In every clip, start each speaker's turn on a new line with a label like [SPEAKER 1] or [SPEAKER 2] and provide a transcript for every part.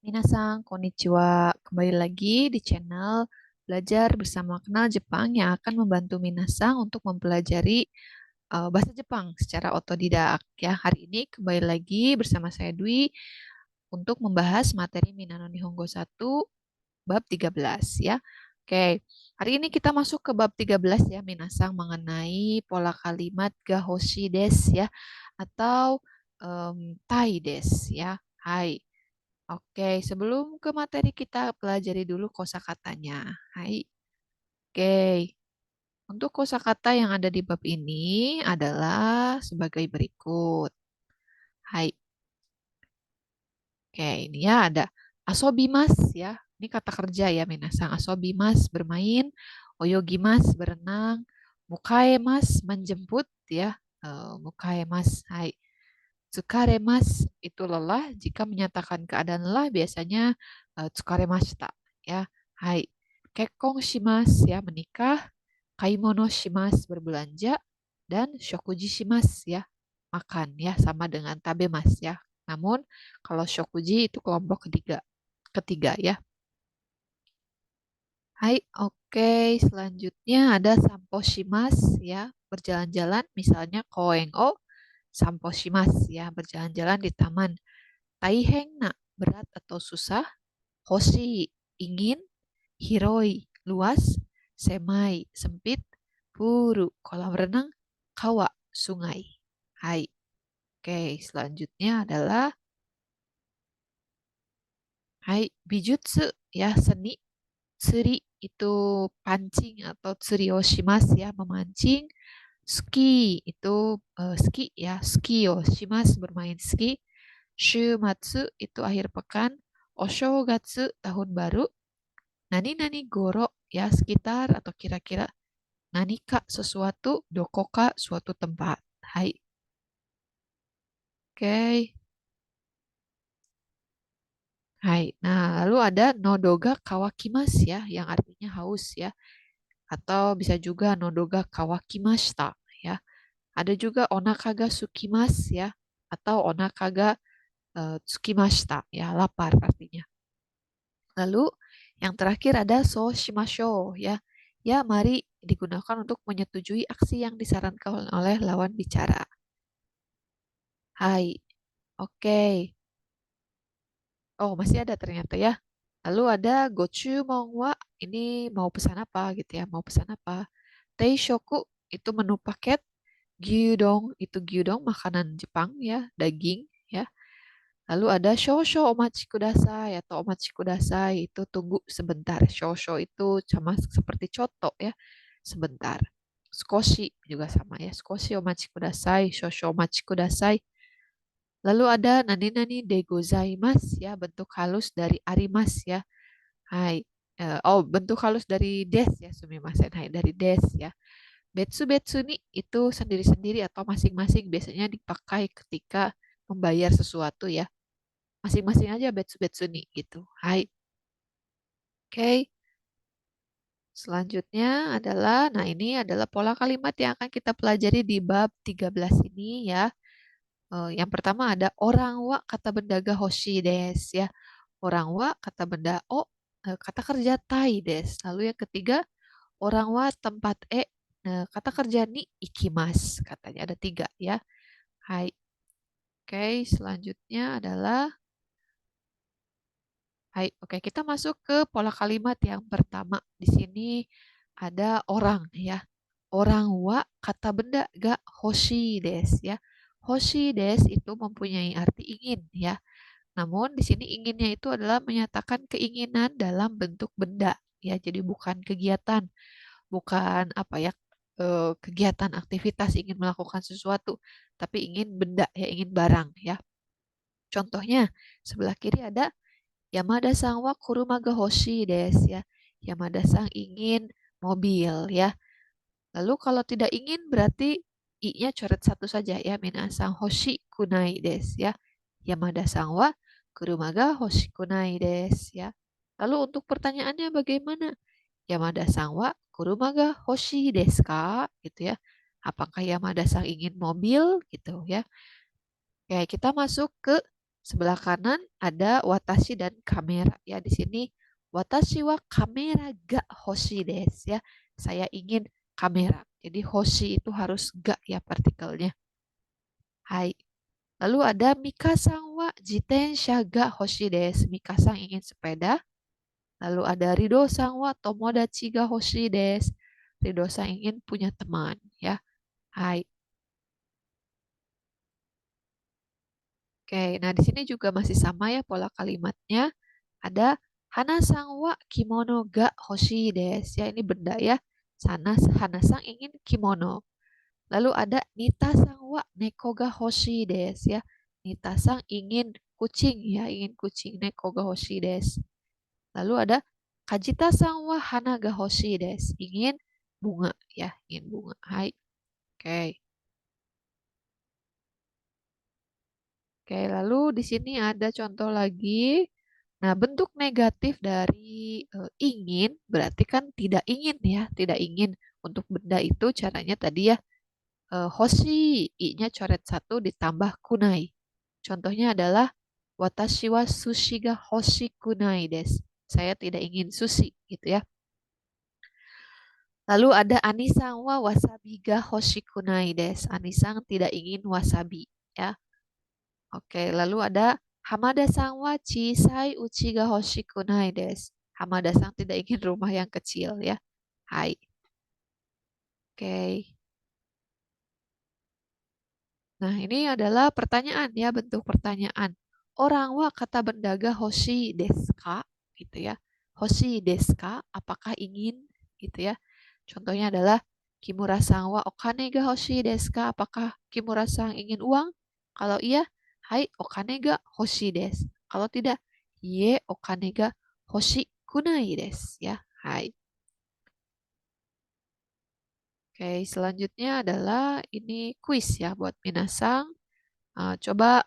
[SPEAKER 1] Minasan, konnichiwa. Kembali lagi di channel Belajar Bersama Kenal Jepang yang akan membantu Minasan untuk mempelajari bahasa Jepang secara otodidak. Ya, hari ini kembali lagi bersama saya Dwi untuk membahas materi Minano Nihongo 1 bab 13 ya. Oke, hari ini kita masuk ke bab 13 ya Minasan mengenai pola kalimat gahoshi des ya atau tai des ya. Hai. Oke, sebelum ke materi kita pelajari dulu kosakatanya. Hai. Oke, untuk kosakata yang ada di bab ini adalah sebagai berikut. Hai. Oke, ini ya ada asobimas ya. Ini kata kerja ya, minasang. Asobimas bermain, oyogimas berenang, mukaemas menjemput ya. Mukaemas. Hai. Tsukaremas itu lelah. Jika menyatakan keadaan lelah biasanya tsukaremashita ya. Hai. Kekkon shimasu ya menikah. Kaimono shimasu berbelanja dan shokuji shimasu ya makan ya sama dengan tabemas ya. Namun kalau shokuji itu kelompok ketiga ya. Hai, oke. Selanjutnya ada sampo shimasu ya berjalan-jalan misalnya koen o sampo shimasu ya berjalan-jalan di taman. Taiheng na berat atau susah. Hoshi ingin. Hiroi luas. Semai sempit. Puru kolam renang. Kawa sungai. Hai. Oke, selanjutnya adalah hai bijutsu ya seni. Tsuri itu pancing atau tsuri o shimasu ya memancing. Ski itu ski ya ski o shimasu bermain ski. Shumatsu itu akhir pekan. Oshogatsu tahun baru. Nani nani goro ya sekitar atau kira-kira. Nani kak sesuatu. Dokoka suatu tempat. Hai. Oke. Hai. Nah, lalu ada nodoga kawakimas ya, yang artinya haus ya. Atau bisa juga nodoga kawakimashita ya. Ada juga onakaga sukimas ya. Atau onakaga tsukimashita ya, lapar artinya. Lalu yang terakhir ada so shimasho ya. Ya, mari digunakan untuk menyetujui aksi yang disarankan oleh lawan bicara. Hai. Oke. Oh, masih ada ternyata ya. Lalu ada gochumon wa, ini mau pesan apa gitu ya, mau pesan apa. Teishoku itu menu paket, gyudon itu gyudon makanan Jepang ya, daging ya. Lalu ada shosho omachi kudasai atau omachi kudasai itu tunggu sebentar. Shosho itu sama seperti coto ya, sebentar. Skoshi juga sama ya, skoshi omachi kudasai, shosho omachi kudasai. Lalu ada nani-nani de gozaimasu ya, bentuk halus dari arimas ya. Hai. Oh, bentuk halus dari des ya, sumimasen. Hai, dari des ya. Betsu betsu ni itu sendiri-sendiri atau masing-masing biasanya dipakai ketika membayar sesuatu ya. Masing-masing aja betsu betsu ni gitu. Hai. Oke. Selanjutnya adalah, nah ini adalah pola kalimat yang akan kita pelajari di bab 13 ini ya. Yang pertama ada orang wa kata benda ga hoshi des ya. Orang wa kata benda o kata kerja tai des. Lalu yang ketiga orang wa tempat kata kerja ni ikimas. Katanya ada tiga ya. Hai. Oke, selanjutnya adalah hai. Oke, kita masuk ke pola kalimat yang pertama. Di sini ada orang ya. Orang wa kata benda ga hoshi des ya. Hoshi des itu mempunyai arti ingin ya. Namun di sini inginnya itu adalah menyatakan keinginan dalam bentuk benda ya. Jadi bukan kegiatan, bukan apa ya kegiatan aktivitas ingin melakukan sesuatu, tapi ingin benda ya, ingin barang ya. Contohnya sebelah kiri ada Yamada-san wa kuruma ga hoshi desu ya. Yamada-san ingin mobil ya. Lalu kalau tidak ingin berarti i-nya coret satu saja ya. Minasan hoshi kunai desu ya. Yamada-san wa kuruma ga hoshi kunai desu ya. Lalu untuk pertanyaannya bagaimana? Yamada-san wa kuruma ga hoshi desu ka? Gitu ya. Apakah Yamada-san ingin mobil gitu ya? Oke, kita masuk ke Sebelah kanan ada watashi dan kamera. Ya, di sini watashi wa kamera ga hoshi desu ya. Saya ingin kamera. Jadi hoshi itu harus ga ya partikelnya. Hai. Lalu ada Mika-san wa jitensha ga hoshi desu. Mika-san ingin sepeda. Lalu ada Rido-san wa tomodachi ga hoshi desu. Rido-san ingin punya teman ya. Hai. Oke, nah di sini juga masih sama ya pola kalimatnya. Ada Hana-san wa kimono ga hoshi desu. Ya, ini benda ya. Hana-san ingin kimono. Lalu ada Nita-san wa neko ga hoshi desu ya. Nita-san ingin kucing ya, ingin kucing. Neko ga hoshi desu. Lalu ada Kajita-san wa hana ga hoshi desu. Ingin bunga ya, ingin bunga. Hai. Oke. Oke, lalu di sini ada contoh lagi. Nah, bentuk negatif dari ingin berarti kan tidak ingin ya, tidak ingin. Untuk benda itu caranya tadi ya, hoshi, i-nya coret satu ditambah kunai. Contohnya adalah watashi wa sushi ga hoshi kunai desu. Saya tidak ingin sushi gitu ya. Lalu ada Anisang wa wasabi ga hoshi kunai desu. Anisang tidak ingin wasabi ya. Oke, lalu ada Hamada-san wa chisai uchi ga hoshikunai desu. Hamada-san tidak ingin rumah yang kecil ya. Hai. Oke. Nah, ini adalah pertanyaan ya, bentuk pertanyaan. Orang wa kata benda ga hoshi desu ka? Gitu ya. Hoshi desu ka? Apakah ingin? Gitu ya. Contohnya adalah Kimura-san wa okane ga hoshi desu ka? Apakah Kimura-san ingin uang? Kalau iya, hai okane ga hoshi desu. Kalau tidak, ie okane ga hoshi kunai desu ya. Hai. Oke, selanjutnya adalah ini kuis ya buat minasang. Coba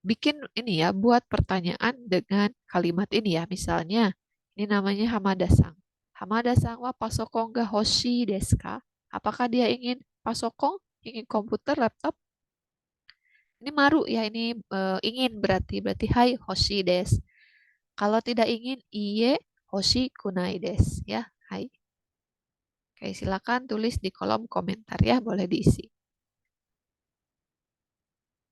[SPEAKER 1] bikin ini ya, buat pertanyaan dengan kalimat ini ya. Misalnya, ini namanya Hamada-san. Hamada-san wa pasokon ga hoshi desu ka? Apakah dia ingin pasokon? Ingin komputer, laptop? Ini maru ya, ini ingin berarti hai hoshi desu. Kalau tidak ingin, iye hoshi kunai desu ya. Hai. Oke, silakan tulis di kolom komentar ya, boleh diisi.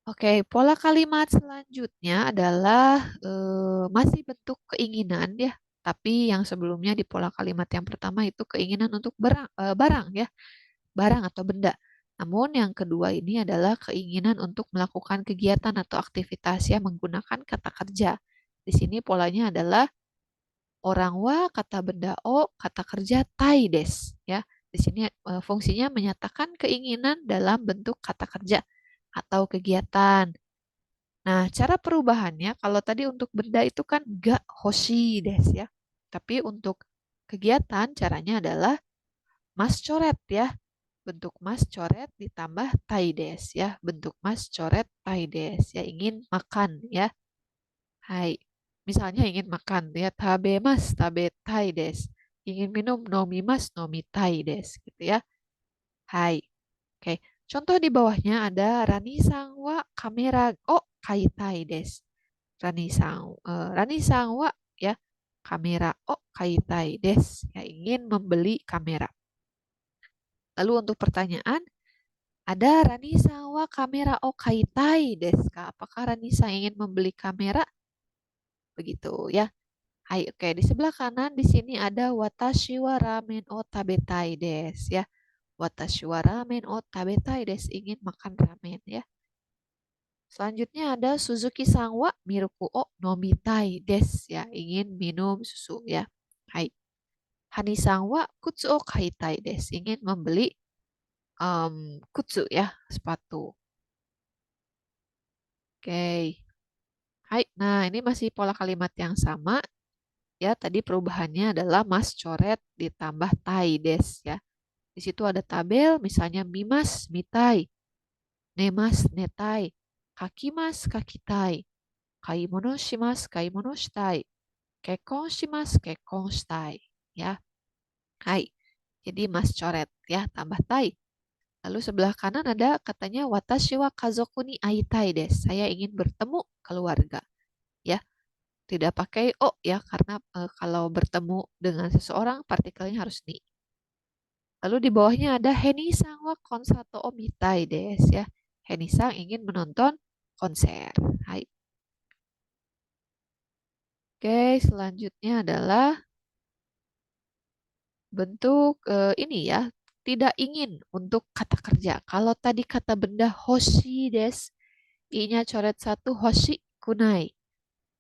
[SPEAKER 1] Oke, pola kalimat selanjutnya adalah masih bentuk keinginan ya, tapi yang sebelumnya di pola kalimat yang pertama itu keinginan untuk barang ya, barang atau benda. Namun yang kedua ini adalah keinginan untuk melakukan kegiatan atau aktivitas ya menggunakan kata kerja. Di sini polanya adalah orang wa kata benda o kata kerja tai des ya. Di sini fungsinya menyatakan keinginan dalam bentuk kata kerja atau kegiatan. Nah, cara perubahannya kalau tadi untuk benda itu kan ga hoshi des ya. Tapi untuk kegiatan caranya adalah mas coret ya. Bentuk mas coret ditambah tai des ya. Bentuk mas coret tai des ya. Ingin makan ya. Hai. Misalnya ingin makan ya. Tabe mas tabe tai des. Ingin minum nomi mas nomi tai des gitu ya. Hai. Oke. Contoh di bawahnya ada Rani sang wa kamera o kaitai des. Rani sang wa ya kamera o kaitai des ya ingin membeli kamera. Lalu untuk pertanyaan ada Rani sang wa kamera o kaitai des ka? Apakah Rani sang ingin membeli kamera? Begitu ya. Hai, oke di sebelah kanan di sini ada watashi wa ramen o tabetai des ya. Watashi wa ramen o tabetai des ingin makan ramen ya. Selanjutnya ada Suzuki Sangwa Miruku o Nomitai des ya ingin minum susu ya. Hai. Hani Sangwa Kutsu o Kaitai des ingin membeli kutsu ya sepatu. Oke. Hai. Nah ini masih pola kalimat yang sama ya. Tadi perubahannya adalah mas coret ditambah tai des ya. Di situ ada tabel misalnya mimas mitai, nemas netai, kakimas kakitai, kaimono shimasu kaimono shitai. Kekon shimasu, kekon shitai. Ya. Hai. Jadi mas coret ya, tambah tai. Lalu sebelah kanan ada katanya watashi wa kazoku ni aitai desu. Saya ingin bertemu keluarga. Ya, tidak pakai o ya karena kalau bertemu dengan seseorang partikelnya harus ni. Lalu di bawahnya ada Heni-san wa konsato o mitai desu ya. Heni-san ingin menonton konser. Hai. Oke, selanjutnya adalah bentuk ini ya, tidak ingin untuk kata kerja. Kalau tadi kata benda hoshi desu, i-nya coret satu, hoshi kunai.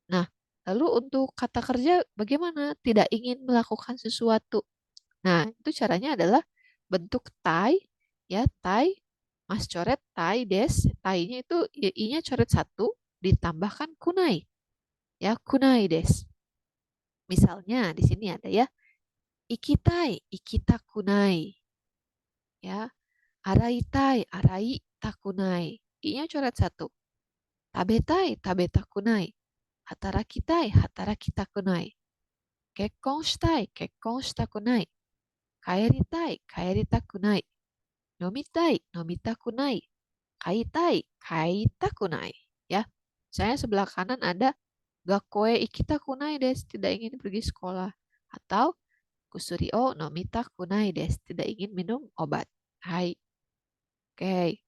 [SPEAKER 1] Nah, lalu untuk kata kerja bagaimana? Tidak ingin melakukan sesuatu. Nah, itu caranya adalah bentuk tai, ya, tai, mas coret tai des, tai-nya itu i-nya coret satu, ditambahkan kunai, ya, kunai des. Misalnya di sini ada ya, ikitai, ikita kunai, ya, araitai, arai takunai, i-nya coret satu, tabetai, tabetakunai, hatarakitai, hatarakitakunai, kekkon shitai, kekkon shitakunai, kaeritai, kaeritakunai, nomitai, nomitakunai, kaitai, kaitakunai. Ya, saya sebelah kanan ada gakoe ikitakunai desu, tidak ingin pergi sekolah. Atau kusuri o nomitakunai desu, tidak ingin minum obat. Hai, oke.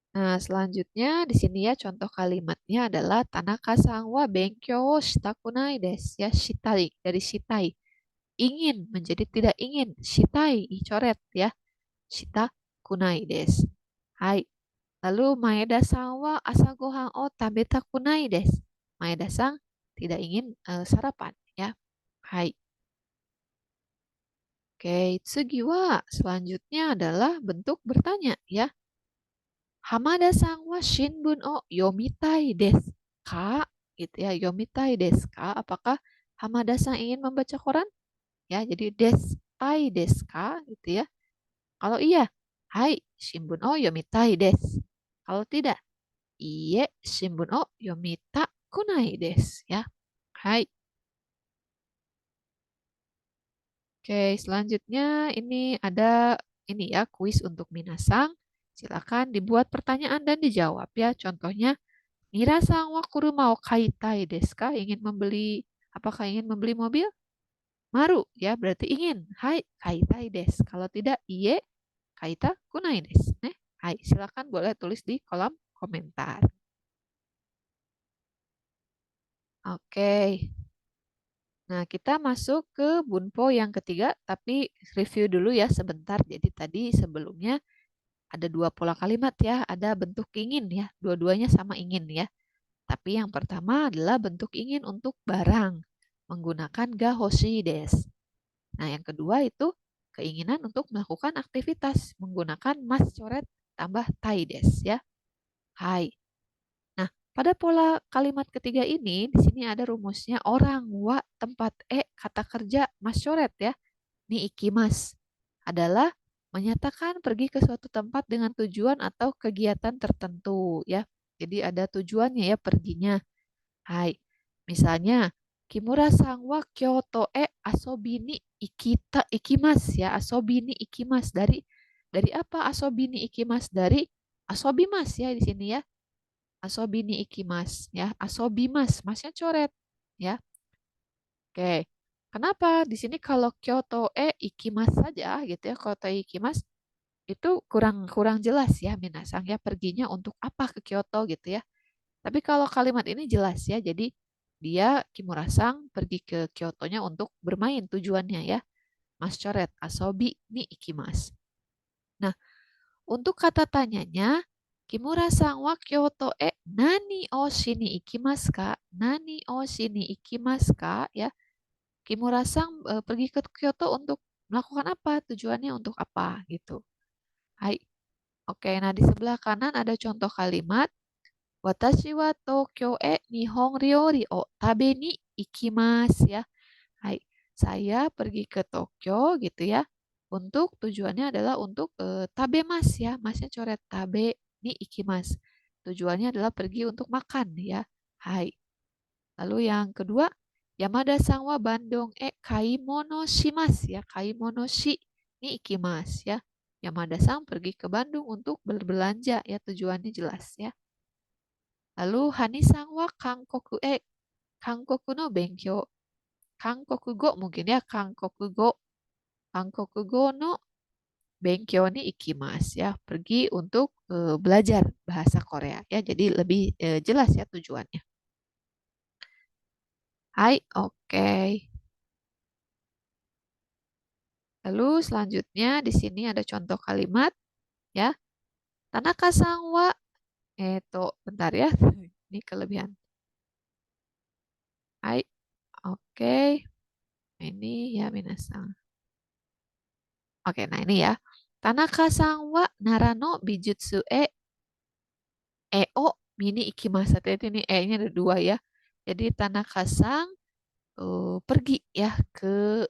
[SPEAKER 1] Nah, selanjutnya di sini ya contoh kalimatnya adalah Tanaka-san wa benkyou wo shitakunai desu. Ya, shitai dari shitai. Ingin menjadi tidak ingin. Shitai dicoret ya. Shita kunai desu. Hai. Lalu Maeda-san wa asagohan o tabeta kunai desu. Maeda-san tidak ingin sarapan ya. Hai. Oke, tsugi wa selanjutnya adalah bentuk bertanya ya. Hamada-san wa shinbun o yomitai desu ka? Gitu ya, yomitai desu ka? Apakah Hamada-san ingin membaca koran? Ya, jadi destai desu ka? Gitu ya. Kalau iya, hai, shinbun o yomitai desu. Kalau tidak, iye, shinbun o yomita kunai desu. Ya, hai. Oke, selanjutnya ini ada ini ya, kuis untuk minasang. Silakan dibuat pertanyaan dan dijawab ya. Contohnya, Mirasang wa kuruma o kaitai desu ka? Apakah ingin membeli mobil? Maru, ya berarti ingin. Hai, kaitai desu. Kalau tidak, iye, kaita kunai desu. Hai, silakan boleh tulis di kolom komentar. Oke. Nah, kita masuk ke bunpo yang ketiga, tapi review dulu ya sebentar. Jadi tadi sebelumnya ada dua pola kalimat ya, ada bentuk ingin ya, dua-duanya sama ingin ya. Tapi yang pertama adalah bentuk ingin untuk barang menggunakan ga hoshi desu. Nah, yang kedua itu keinginan untuk melakukan aktivitas menggunakan mas coret tambah tai desu ya. Hai. Nah, pada pola kalimat ketiga ini di sini ada rumusnya orang, wa, tempat, kata kerja, mas coret ya. Ni ikimas adalah menyatakan pergi ke suatu tempat dengan tujuan atau kegiatan tertentu ya. Jadi ada tujuannya ya perginya. Hai. Misalnya Kimura-san wa Kyoto asobi ni ikimas ya. Asobi ni ikimas dari apa asobi ni ikimas? Dari asobi mas ya di sini ya. Asobi ni ikimas ya. Asobi mas, masnya coret ya. Oke. Kenapa di sini kalau Kyoto ikimas saja gitu ya, Kyoto ikimas itu kurang kurang jelas ya minasang ya perginya untuk apa ke Kyoto gitu ya. Tapi kalau kalimat ini jelas ya, jadi dia Kimura-sang pergi ke Kyoto-nya untuk bermain tujuannya ya. Mas coret asobi ni ikimas. Nah, untuk kata tanyanya Kimura-san wa Kyoto nani o shini ikimasu ka? Nani o shini ikimasu ka? Ya, Kimura-sang pergi ke Kyoto untuk melakukan apa? Tujuannya untuk apa? Gitu. Hai. Oke, nah di sebelah kanan ada contoh kalimat. Watashi wa Tokyo nihon ryori o tabe ni ikimasu ya. Hai. Saya pergi ke Tokyo gitu ya. Untuk tujuannya adalah untuk tabe mas ya. Masnya coret tabe ni ikimasu. Tujuannya adalah pergi untuk makan ya. Hai. Lalu yang kedua, Yamada-san wa Bandung kaimono shimasu ya. Kaimono shi ni ikimasu ya. Yamada-san pergi ke Bandung untuk berbelanja ya, tujuannya jelas ya. Lalu Hani-san wa Kankoku no benkyou. Kankokugo mungkin ya, Kankokugo no benkyou ni ikimasu ya. Pergi untuk belajar bahasa Korea ya. Jadi lebih jelas ya tujuannya. Hai, oke. Lalu selanjutnya di sini ada contoh kalimat ya. Tanaka-san wa bentar ya. Ini kelebihan. Hai, oke. Ini ya minasan. Oke, nah ini ya. Tanaka-san wa Narano Bijutsu o mini ikimasu. Itu ini E-nya ada dua ya. Jadi Tanaka-san pergi ya ke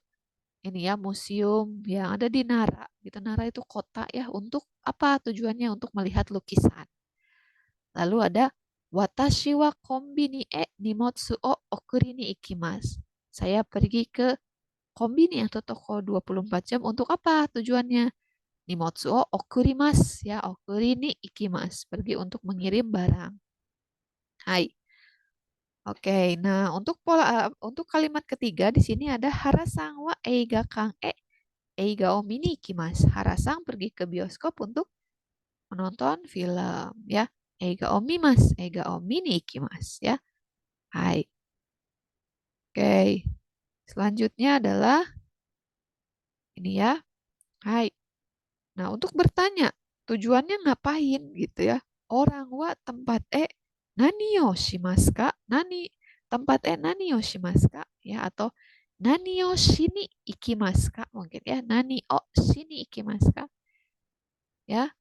[SPEAKER 1] ini ya museum yang ada di Nara. Gitu, Nara itu kota ya. Untuk apa tujuannya? Untuk melihat lukisan. Lalu ada Watashi wa kombini nimotsu o okuri ni ikimasu. Saya pergi ke kombini atau toko 24 jam untuk apa tujuannya? Nimotsu o okurimasu ya. Okuri ni ikimasu. Pergi untuk mengirim barang. Hai. Oke, nah untuk kalimat ketiga di sini ada Harasang wa eiga kang eiga o mini ikimasu. Harasang pergi ke bioskop untuk menonton film ya. Eiga o mimasu, eiga o mini ikimasu ya. Hai. Oke. Selanjutnya adalah ini ya. Hai. Nah, untuk bertanya tujuannya ngapain gitu ya. Orang wa tempat nani yo shimasu ka? Nani tempat nani yo shimasu ka? Ya, atau nani yo shini ikimasu ka? Mungkin ya. Nani o shini ikimasu ka? Ya.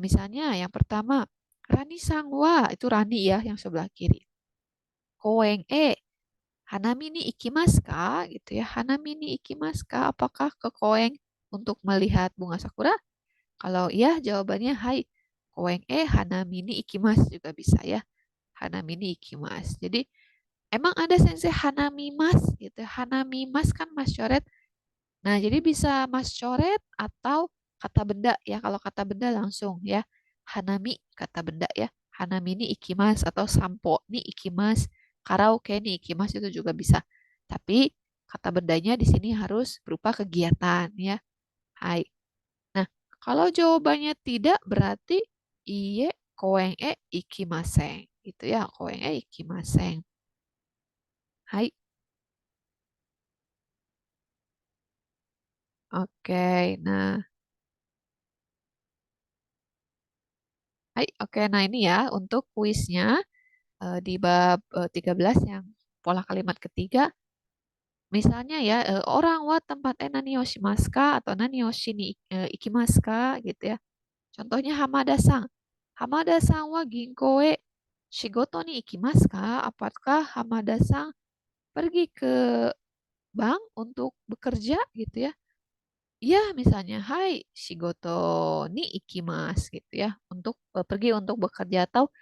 [SPEAKER 1] Misalnya yang pertama Rani sang wa, itu Rani ya yang sebelah kiri. Koeng Hanami ni ikimasu ka? Gitu ya. Hanami ni ikimasu ka? Apakah ke Koeng untuk melihat bunga sakura? Kalau iya jawabannya hai. Koeng hanami ni ikimasu juga bisa ya. Hanami ni ikimasu. Jadi emang ada sensei hanami mas gitu. Hanami mas kan mas coret. Nah, jadi bisa mas coret atau kata benda ya. Kalau kata benda langsung ya. Hanami kata benda ya. Hanami ni ikimasu atau sampo ni ikimasu. Karaoke ni ikimasu itu juga bisa. Tapi kata bendanya di sini harus berupa kegiatan ya. Hai. Nah, kalau jawabannya tidak berarti iye koeng ikimaseng. Gitu ya, koeng ikimaseng. Hai. Oke, nah. Hai, oke. Nah, ini ya untuk kuisnya di bab 13 yang pola kalimat ketiga. Misalnya ya, orang wa tempat nani yo shimasu ka atau nani yo shi ni ikimasu ka gitu ya. Contohnya Hamada-san. Hamada-san wa ginko shigoto ni ikimasu ka? Apakah Hamada-san pergi ke bank untuk bekerja gitu ya? Iya, misalnya, hai, shigoto ni ikimasu gitu ya. Untuk pergi untuk bekerja atau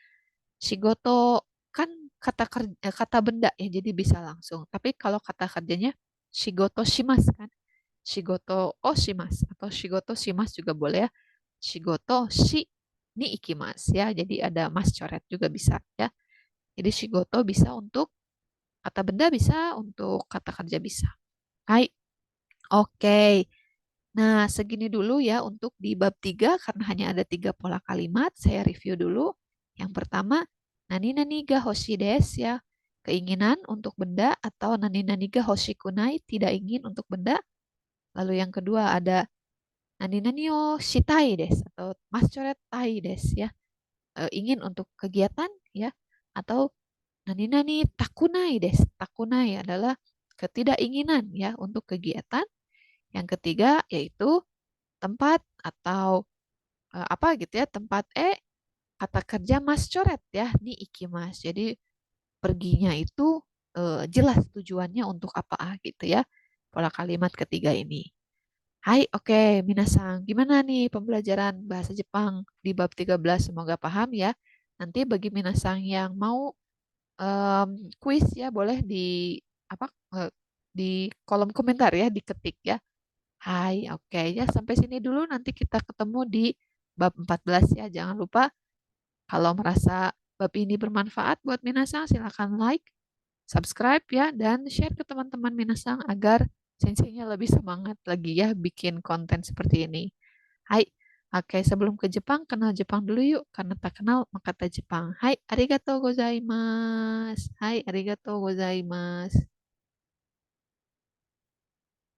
[SPEAKER 1] shigoto kan kata benda ya, jadi bisa langsung. Tapi kalau kata kerjanya shigoto shimasu kan. Shigoto o shimasu atau shigoto shimasu juga boleh ya. Shigoto shi ni ikimasu ya. Jadi ada mas coret juga bisa ya. Jadi shigoto bisa untuk kata benda, bisa untuk kata kerja bisa. Hai, oke. Nah, segini dulu ya untuk di bab 3 karena hanya ada 3 pola kalimat. Saya review dulu. Yang pertama, nani nani ga hoshi desu ya. Keinginan untuk benda atau nani nani ga hoshikunai, tidak ingin untuk benda. Lalu yang kedua ada nani nani o shitai desu atau mas coret tai desu ya. Ingin untuk kegiatan ya. Atau nani nani takunai desu. Takunai adalah ketidakinginan ya untuk kegiatan. Yang ketiga yaitu tempat atau apa gitu ya, tempat kata kerja mas coret ya, ni ikimas. Jadi perginya itu jelas tujuannya untuk apa gitu ya, pola kalimat ketiga ini. Hai, oke, minasang. Gimana nih pembelajaran bahasa Jepang di bab 13? Semoga paham ya. Nanti bagi minasang yang mau kuis ya, boleh di apa eh, di kolom komentar ya, diketik ya. Hai, oke ya, sampai sini dulu, nanti kita ketemu di bab 14 ya. Jangan lupa kalau merasa bab ini bermanfaat buat Minasang, silakan like, subscribe ya, dan share ke teman-teman Minasang agar senseinya lebih semangat lagi ya bikin konten seperti ini. Hai, oke, sebelum ke Jepang, kenal Jepang dulu yuk, karena tak kenal maka tak Jepang. Hai, arigatou gozaimasu. Hai, arigatou gozaimasu.